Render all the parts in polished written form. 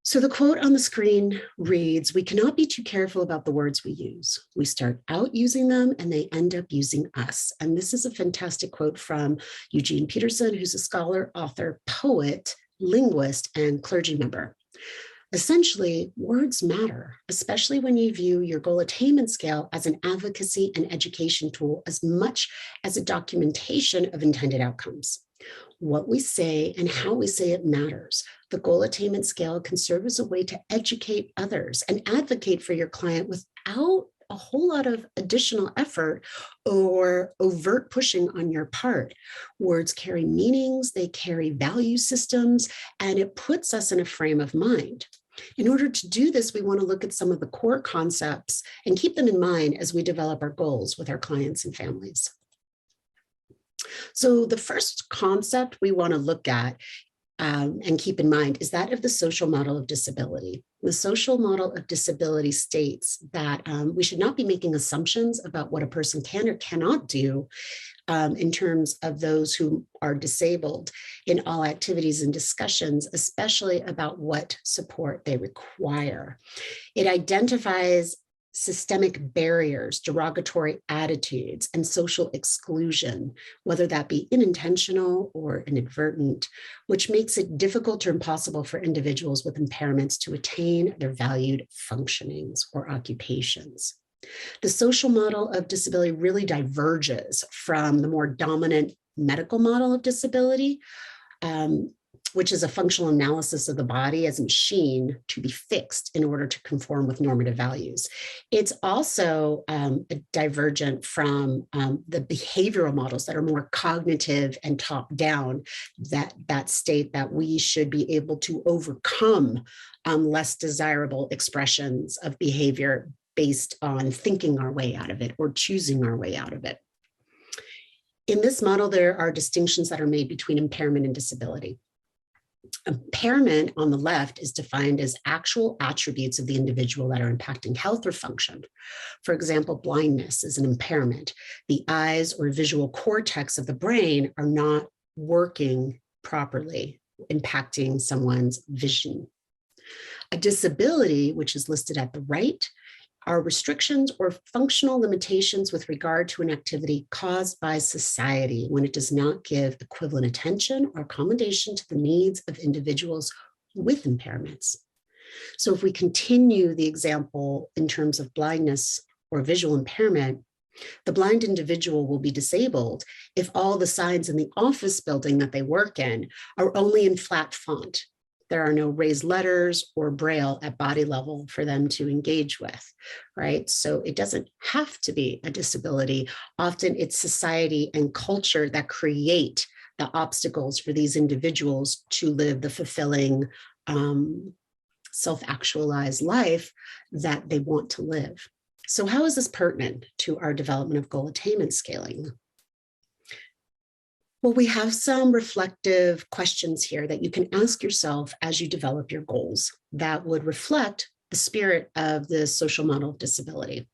So the quote on the screen reads, "We cannot be too careful about the words we use. We start out using them and they end up using us." And this is a fantastic quote from Eugene Peterson, who's a scholar, author, poet, linguist, and clergy member. Essentially, words matter, especially when you view your goal attainment scale as an advocacy and education tool as much as a documentation of intended outcomes. What we say and how we say it matters. The goal attainment scale can serve as a way to educate others and advocate for your client without a whole lot of additional effort or overt pushing on your part. Words carry meanings, they carry value systems, and it puts us in a frame of mind. In order to do this, we want to look at some of the core concepts and keep them in mind as we develop our goals with our clients and families. So the first concept we want to look at and keep in mind is that of the social model of disability. The social model of disability states that we should not be making assumptions about what a person can or cannot do in terms of those who are disabled in all activities and discussions, especially about what support they require. It identifies systemic barriers, derogatory attitudes, and social exclusion, whether that be unintentional or inadvertent, which makes it difficult or impossible for individuals with impairments to attain their valued functionings or occupations. The social model of disability really diverges from the more dominant medical model of disability, which is a functional analysis of the body as a machine to be fixed in order to conform with normative values. It's also divergent from the behavioral models that are more cognitive and top-down that state that we should be able to overcome less desirable expressions of behavior based on thinking our way out of it or choosing our way out of it. In this model, there are distinctions that are made between impairment and disability. Impairment on the left is defined as actual attributes of the individual that are impacting health or function. For example, blindness is an impairment. The eyes or visual cortex of the brain are not working properly, impacting someone's vision. A disability, which is listed at the right, are restrictions or functional limitations with regard to an activity caused by society when it does not give equivalent attention or accommodation to the needs of individuals with impairments. So if we continue the example in terms of blindness or visual impairment, the blind individual will be disabled if all the signs in the office building that they work in are only in flat font. There are no raised letters or braille at body level for them to engage with, right? So it doesn't have to be a disability. Often it's society and culture that create the obstacles for these individuals to live the fulfilling, self-actualized life that they want to live. So how is this pertinent to our development of goal attainment scaling? Well, we have some reflective questions here that you can ask yourself as you develop your goals that would reflect the spirit of the social model of disability.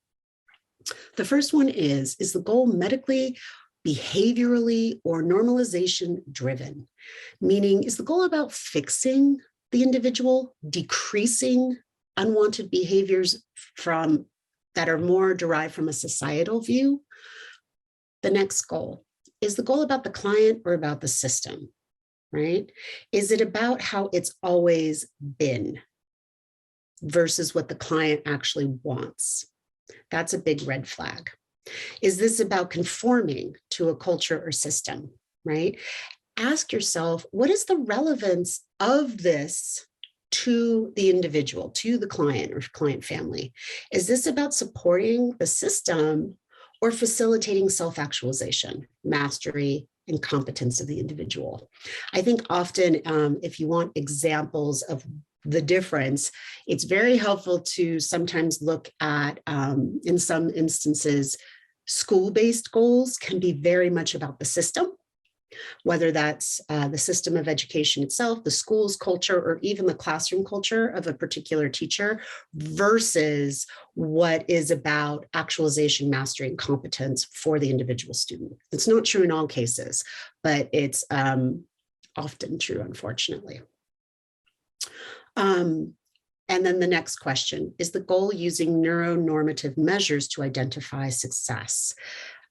The first one is the goal medically, behaviorally, or normalization driven? Meaning, is the goal about fixing the individual, decreasing unwanted behaviors that are more derived from a societal view? The next goal. Is the goal about the client or about the system, right? Is it about how it's always been versus what the client actually wants? That's a big red flag. Is this about conforming to a culture or system, right? Ask yourself, what is the relevance of this to the individual, to the client or client family? Is this about supporting the system or facilitating self-actualization, mastery, and competence of the individual? I think often if you want examples of the difference, it's very helpful to sometimes look at, in some instances, school-based goals can be very much about the system, whether that's the system of education itself, the school's culture, or even the classroom culture of a particular teacher, versus what is about actualization, mastery, and competence for the individual student. It's not true in all cases, but it's often true, unfortunately. And then the next question, is the goal using neuro-normative measures to identify success?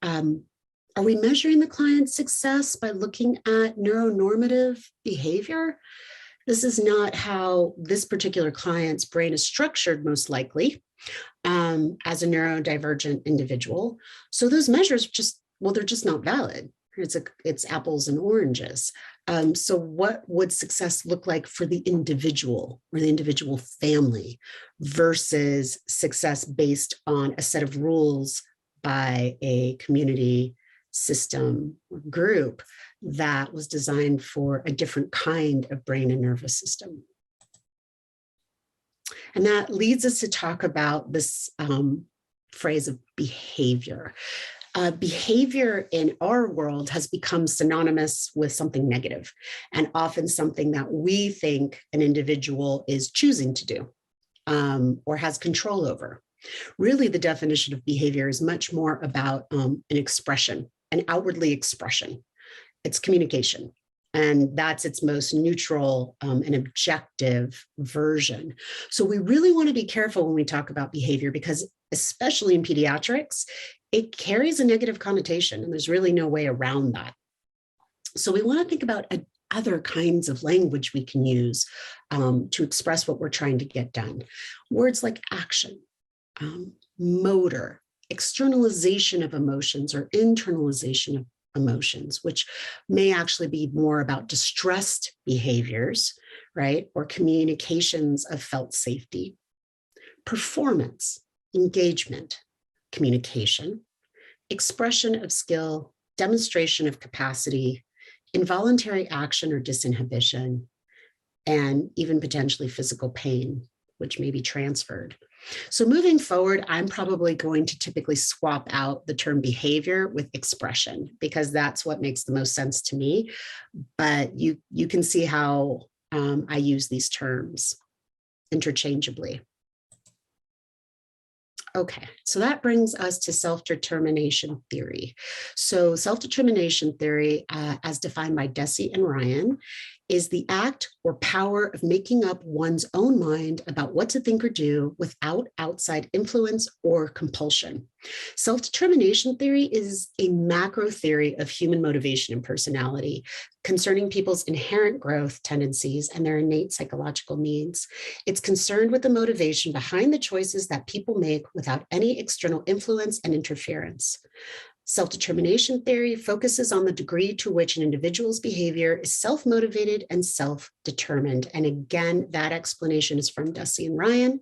Are we measuring the client's success by looking at neuro-normative behavior? This is not how this particular client's brain is structured, most likely, as a neurodivergent individual. So those measures they're just not valid. It's apples and oranges. So what would success look like for the individual or the individual family versus success based on a set of rules by a community, system, or group that was designed for a different kind of brain and nervous system? And that leads us to talk about this phrase of behavior. Behavior in our world has become synonymous with something negative, and often something that we think an individual is choosing to do or has control over. Really, the definition of behavior is much more about an expression, an outwardly expression. It's communication. And that's its most neutral and objective version. So we really want to be careful when we talk about behavior, because especially in pediatrics, it carries a negative connotation, and there's really no way around that. So we want to think about other kinds of language we can use to express what we're trying to get done. Words like action, motor, externalization of emotions, or internalization of emotions, which may actually be more about distressed behaviors, right? Or communications of felt safety. Performance, engagement, communication, expression of skill, demonstration of capacity, involuntary action or disinhibition, and even potentially physical pain, which may be transferred. So moving forward, I'm probably going to typically swap out the term behavior with expression, because that's what makes the most sense to me. But you can see how I use these terms interchangeably. Okay, so that brings us to self-determination theory. So self-determination theory, as defined by Deci and Ryan, is the act or power of making up one's own mind about what to think or do without outside influence or compulsion. Self-determination theory is a macro theory of human motivation and personality concerning people's inherent growth tendencies and their innate psychological needs. It's concerned with the motivation behind the choices that people make without any external influence and interference. Self-determination theory focuses on the degree to which an individual's behavior is self-motivated and self-determined. And again, that explanation is from Deci and Ryan.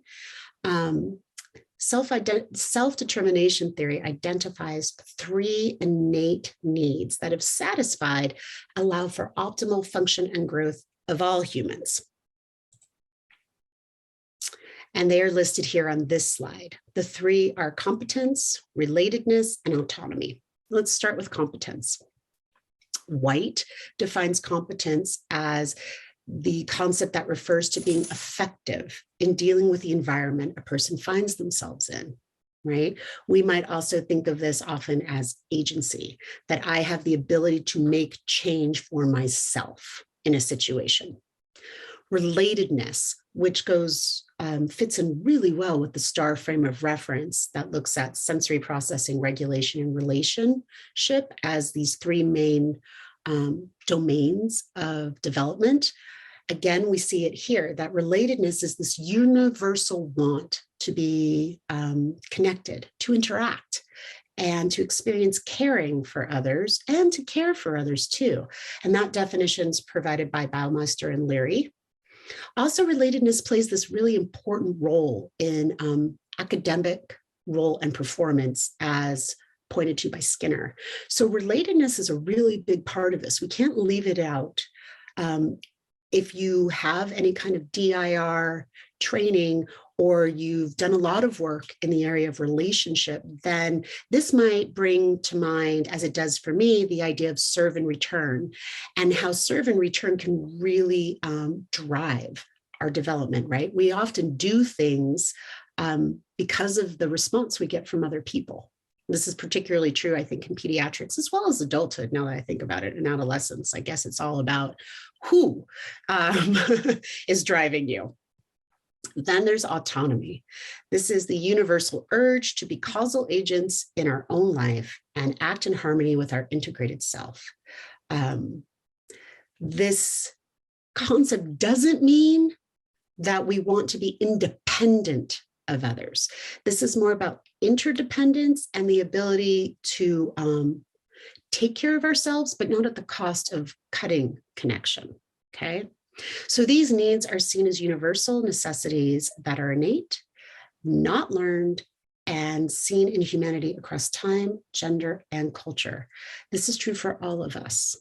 Self-determination theory identifies 3 innate needs that, if satisfied, allow for optimal function and growth of all humans. And they are listed here on this slide. The 3 are competence, relatedness, and autonomy. Let's start with competence. White defines competence as the concept that refers to being effective in dealing with the environment a person finds themselves in, right? We might also think of this often as agency, that I have the ability to make change for myself in a situation. Relatedness, which fits in really well with the STAR frame of reference that looks at sensory processing, regulation, and relationship as these 3 main domains of development. Again, we see it here, that relatedness is this universal want to be connected, to interact, and to experience caring for others and to care for others too. And that definition is provided by Baumeister and Leary. Also, relatedness plays this really important role in academic role and performance, as pointed to by Skinner. So relatedness is a really big part of this. We can't leave it out. If you have any kind of DIR training, or you've done a lot of work in the area of relationship, then this might bring to mind, as it does for me, the idea of serve and return, and how serve and return can really drive our development, right? We often do things because of the response we get from other people. This is particularly true, I think, in pediatrics, as well as adulthood, now that I think about it, in adolescence. I guess it's all about who is driving you. Then there's autonomy. This is the universal urge to be causal agents in our own life and act in harmony with our integrated self. This concept doesn't mean that we want to be independent of others. This is more about interdependence and the ability to take care of ourselves, but not at the cost of cutting connection, okay? So these needs are seen as universal necessities that are innate, not learned, and seen in humanity across time, gender, and culture. This is true for all of us.